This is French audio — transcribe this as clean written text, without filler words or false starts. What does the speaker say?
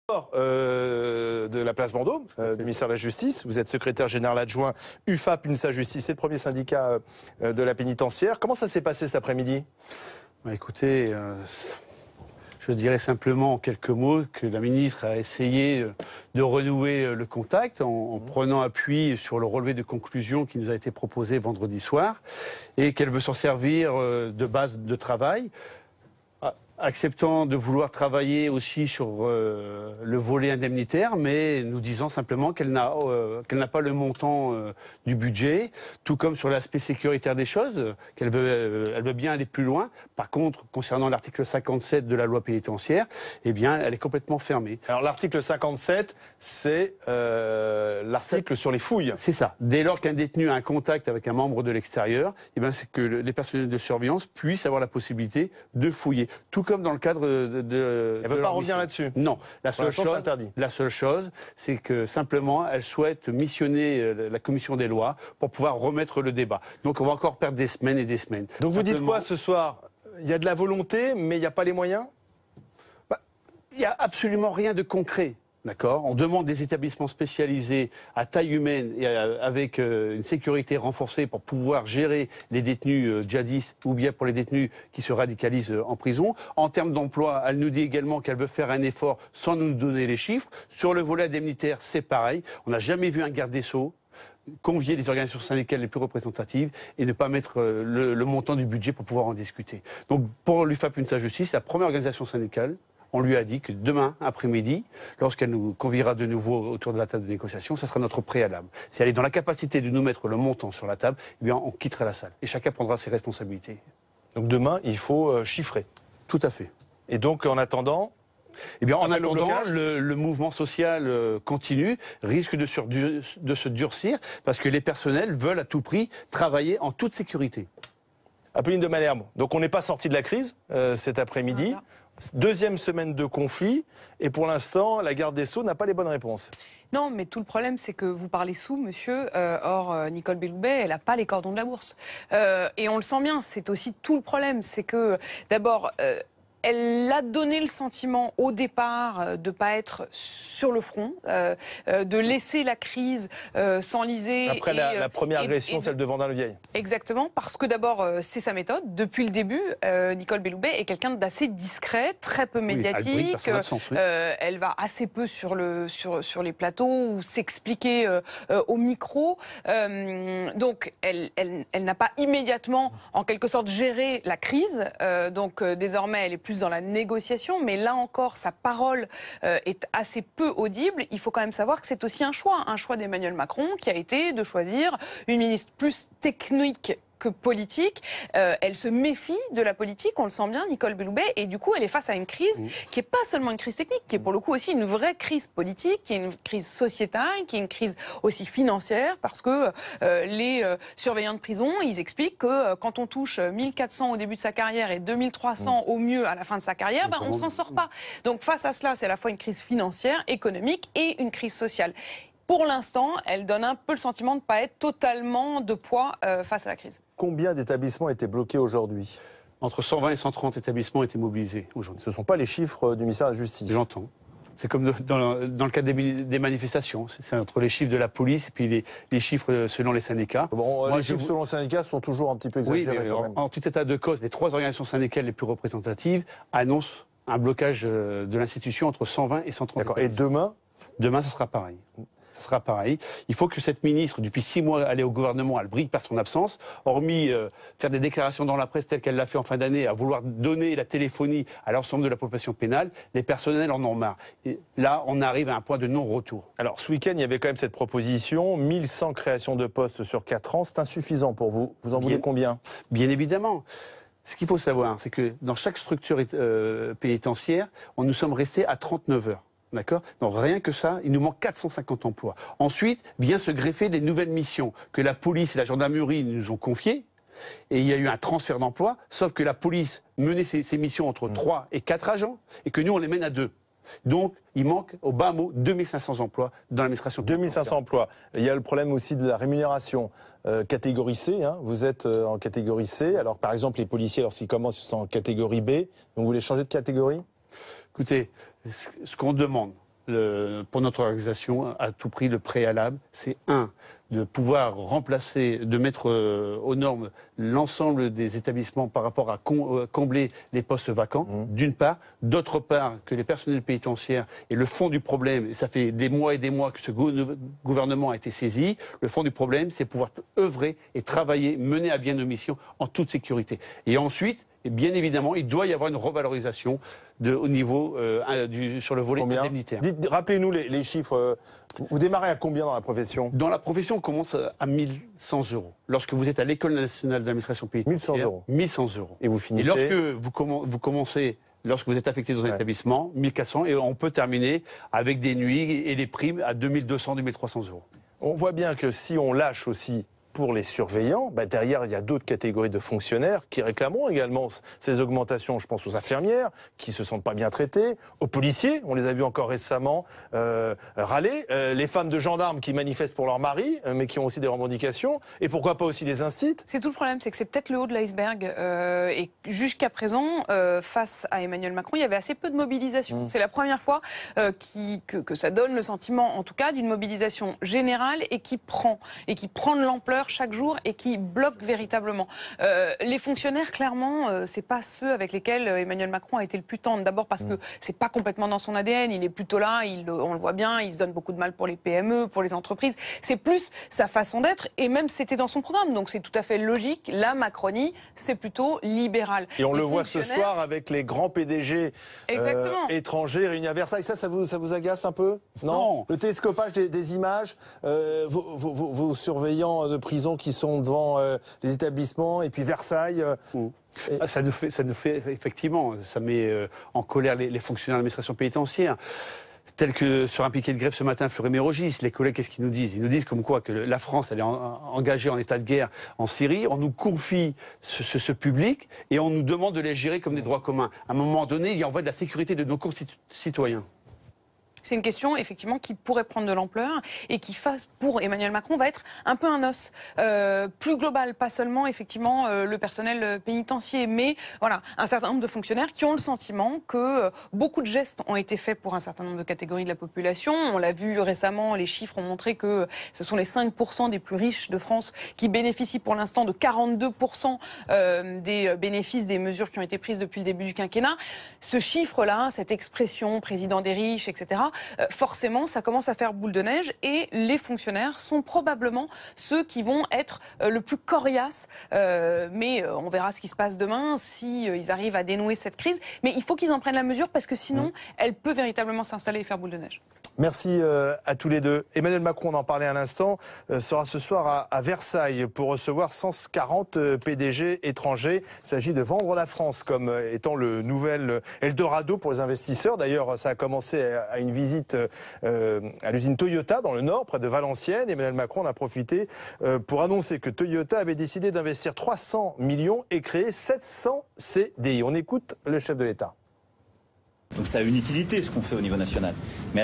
De la place Vendôme, du ministère de la Justice. Vous êtes secrétaire général adjoint UFAP, UNSA Justice, c'est le premier syndicat de la pénitentiaire. Comment ça s'est passé cet après-midi? Écoutez, je dirais simplement en quelques mots que la ministre a essayé de renouer le contact en prenant appui sur le relevé de conclusions qui nous a été proposé vendredi soir et qu'elle veut s'en servir de base de travail. Acceptant de vouloir travailler aussi sur le volet indemnitaire, mais nous disant simplement qu'elle n'a pas le montant du budget, tout comme sur l'aspect sécuritaire des choses, elle veut bien aller plus loin. Par contre, concernant l'article 57 de la loi pénitentiaire, eh bien, elle est complètement fermée. Alors l'article 57, c'est l'article sur les fouilles. C'est ça. Dès lors qu'un détenu a un contact avec un membre de l'extérieur, eh bien, c'est que les personnels de surveillance puissent avoir la possibilité de fouiller. Tout comme dans le cadre de... Elle ne veut pas revenir là-dessus? Non. La seule chose, c'est que simplement, elle souhaite missionner la commission des lois pour pouvoir remettre le débat. Donc on va encore perdre des semaines et des semaines. Donc vous dites quoi ce soir? Il y a de la volonté, mais il n'y a pas les moyens? Il n'y a absolument rien de concret. D'accord. On demande des établissements spécialisés à taille humaine et avec une sécurité renforcée pour pouvoir gérer les détenus djihadistes ou bien pour les détenus qui se radicalisent en prison. En termes d'emploi, elle nous dit également qu'elle veut faire un effort sans nous donner les chiffres. Sur le volet indemnitaire, c'est pareil. On n'a jamais vu un garde des Sceaux convier les organisations syndicales les plus représentatives et ne pas mettre le montant du budget pour pouvoir en discuter. Donc pour l'UFAP UNSA Justice, la première organisation syndicale, on lui a dit que demain après-midi, lorsqu'elle nous conviera de nouveau autour de la table de négociation, ça sera notre préalable. Si elle est dans la capacité de nous mettre le montant sur la table, eh bien on quittera la salle et chacun prendra ses responsabilités. Donc demain, il faut chiffrer. Tout à fait. Et donc en attendant... Eh bien, en attendant, le mouvement social continue, risque de se durcir, parce que les personnels veulent à tout prix travailler en toute sécurité. Apolline de Malherbe, donc on n'est pas sorti de la crise cet après-midi. Voilà. Deuxième semaine de conflit, et pour l'instant, la garde des Sceaux n'a pas les bonnes réponses. Non, mais tout le problème, c'est que vous parlez sous, monsieur. Or, Nicole Belloubet, elle n'a pas les cordons de la bourse. Et on le sent bien, c'est aussi tout le problème. C'est que, d'abord... elle a donné le sentiment au départ de ne pas être sur le front, de laisser la crise s'enliser. Après la première agression, celle de Vendin-le-Vieil. Exactement, parce que d'abord, c'est sa méthode. Depuis le début, Nicole Belloubet est quelqu'un d'assez discret, très peu médiatique. Oui, elle va assez peu sur les plateaux ou s'expliquer au micro. Donc, elle n'a pas immédiatement, en quelque sorte, géré la crise. Donc, désormais, elle est plus dans la négociation, mais là encore, sa parole est assez peu audible. Il faut quand même savoir que c'est aussi un choix d'Emmanuel Macron qui a été de choisir une ministre plus technique que politique. Elle se méfie de la politique, on le sent bien, Nicole Belloubet, et du coup, elle est face à une crise qui n'est pas seulement une crise technique, qui est pour le coup aussi une vraie crise politique, qui est une crise sociétale, qui est une crise aussi financière, parce que les surveillants de prison, ils expliquent que quand on touche 1400 au début de sa carrière et 2300 au mieux à la fin de sa carrière, on ne s'en sort pas. Donc face à cela, c'est à la fois une crise financière, économique et une crise sociale. Pour l'instant, elle donne un peu le sentiment de ne pas être totalement de poids face à la crise. Combien d'établissements étaient bloqués aujourd'hui? Entre 120 et 130 établissements étaient mobilisés aujourd'hui. Ce ne sont pas les chiffres du ministère de la Justice. J'entends. C'est comme dans le cas des manifestations. C'est entre les chiffres de la police et puis les chiffres selon les syndicats. Bon, les chiffres selon les syndicats sont toujours un petit peu exagérés. Oui, quand même. En tout état de cause, les trois organisations syndicales les plus représentatives annoncent un blocage de l'institution entre 120 et 130. D'accord. Et demain? Demain, ça sera pareil. Ce sera pareil. Il faut que cette ministre, depuis 6 mois, allait au gouvernement, elle brille par son absence, hormis faire des déclarations dans la presse telles qu'elle l'a fait en fin d'année, à vouloir donner la téléphonie à l'ensemble de la population pénale, les personnels en ont marre. Et là, on arrive à un point de non-retour. Alors, ce week-end, il y avait quand même cette proposition, 1100 créations de postes sur 4 ans, c'est insuffisant pour vous. Vous en voulez combien? Bien évidemment. Ce qu'il faut savoir, c'est que dans chaque structure pénitentiaire, nous sommes restés à 39 heures. D'accord? Donc rien que ça, il nous manque 450 emplois. Ensuite, vient se greffer des nouvelles missions que la police et la gendarmerie nous ont confiées. Et il y a eu un transfert d'emplois, sauf que la police menait ses missions entre 3 et 4 agents, et que nous, on les mène à 2. Donc, il manque, au bas mot, 2500 emplois dans l'administration. 2500 emplois. Il y a le problème aussi de la rémunération. Catégorie C, hein. Vous êtes en catégorie C. Alors, par exemple, les policiers, lorsqu'ils commencent, ils sont en catégorie B. Donc, vous voulez changer de catégorie? Écoutez, ce qu'on demande, pour notre organisation, à tout prix, le préalable, c'est de pouvoir remplacer, de mettre aux normes l'ensemble des établissements par rapport à combler les postes vacants, d'une part. D'autre part, que les personnels pénitentiaires et le fond du problème, et ça fait des mois et des mois que ce gouvernement a été saisi, le fond du problème, c'est pouvoir œuvrer et travailler, mener à bien nos missions en toute sécurité. Et ensuite, et bien évidemment, il doit y avoir une revalorisation au niveau sur le volet indemnitaire. Rappelez-nous les chiffres. Vous démarrez à combien dans la profession? Dans la profession, on commence à 1 100 €. Lorsque vous êtes à l'École nationale d'administration pénitentiaire, 1 100 €. 1 100 €. Et vous finissez? Et lorsque vous commencez, lorsque vous êtes affecté dans un établissement, 1 400, et on peut terminer avec des nuits et les primes à 2 200, 2 300 €. On voit bien que si on lâche aussi pour les surveillants, derrière, il y a d'autres catégories de fonctionnaires qui réclameront également ces augmentations. Je pense aux infirmières qui se sentent pas bien traitées, aux policiers, on les a vus encore récemment râler, les femmes de gendarmes qui manifestent pour leur mari, mais qui ont aussi des revendications, et pourquoi pas aussi les instituts. C'est tout le problème, c'est que c'est peut-être le haut de l'iceberg. Et jusqu'à présent, face à Emmanuel Macron, il y avait assez peu de mobilisation. C'est la première fois que ça donne le sentiment, en tout cas, d'une mobilisation générale et qui prend de l'ampleur chaque jour et qui bloque véritablement. Les fonctionnaires, clairement, c'est pas ceux avec lesquels Emmanuel Macron a été le plus tendre. D'abord parce que c'est pas complètement dans son ADN. Il est plutôt là, on le voit bien, il se donne beaucoup de mal pour les PME, pour les entreprises. C'est plus sa façon d'être et même c'était dans son programme. Donc c'est tout à fait logique. La Macronie, c'est plutôt libéral. Et on le voit ce soir avec les grands PDG étrangers réunis à Versailles. Ça vous agace un peu? Non. Le télescopage des images, vos surveillants de prison qui sont devant les établissements et puis Versailles. Ça nous fait effectivement, ça met en colère les fonctionnaires de l'administration pénitentiaire. Tel que sur un piquet de grève ce matin, Fleury-Mérogis, les collègues, qu'est-ce qu'ils nous disent? Ils nous disent comme quoi que la France, elle est engagée en état de guerre en Syrie. On nous confie ce public et on nous demande de les gérer comme des droits communs. À un moment donné, il y en va de la sécurité de nos concitoyens. C'est une question, effectivement, qui pourrait prendre de l'ampleur et qui, pour Emmanuel Macron, va être un peu un os plus global, pas seulement, effectivement, le personnel pénitentiaire, mais voilà, un certain nombre de fonctionnaires qui ont le sentiment que beaucoup de gestes ont été faits pour un certain nombre de catégories de la population. On l'a vu récemment, les chiffres ont montré que ce sont les 5% des plus riches de France qui bénéficient pour l'instant de 42% des bénéfices des mesures qui ont été prises depuis le début du quinquennat. Ce chiffre-là, cette expression, président des riches, etc., forcément, ça commence à faire boule de neige et les fonctionnaires sont probablement ceux qui vont être le plus coriaces. Mais on verra ce qui se passe demain, s'ils arrivent à dénouer cette crise. Mais il faut qu'ils en prennent la mesure parce que sinon, elle peut véritablement s'installer et faire boule de neige. Merci à tous les deux. Emmanuel Macron, on en parlait à l'instant, sera ce soir à Versailles pour recevoir 140 PDG étrangers. Il s'agit de vendre la France comme étant le nouvel Eldorado pour les investisseurs. D'ailleurs, ça a commencé à une visite à l'usine Toyota dans le Nord, près de Valenciennes. Emmanuel Macron en a profité pour annoncer que Toyota avait décidé d'investir 300 millions et créer 700 CDI. On écoute le chef de l'État. Donc ça a une utilité ce qu'on fait au niveau national. Mais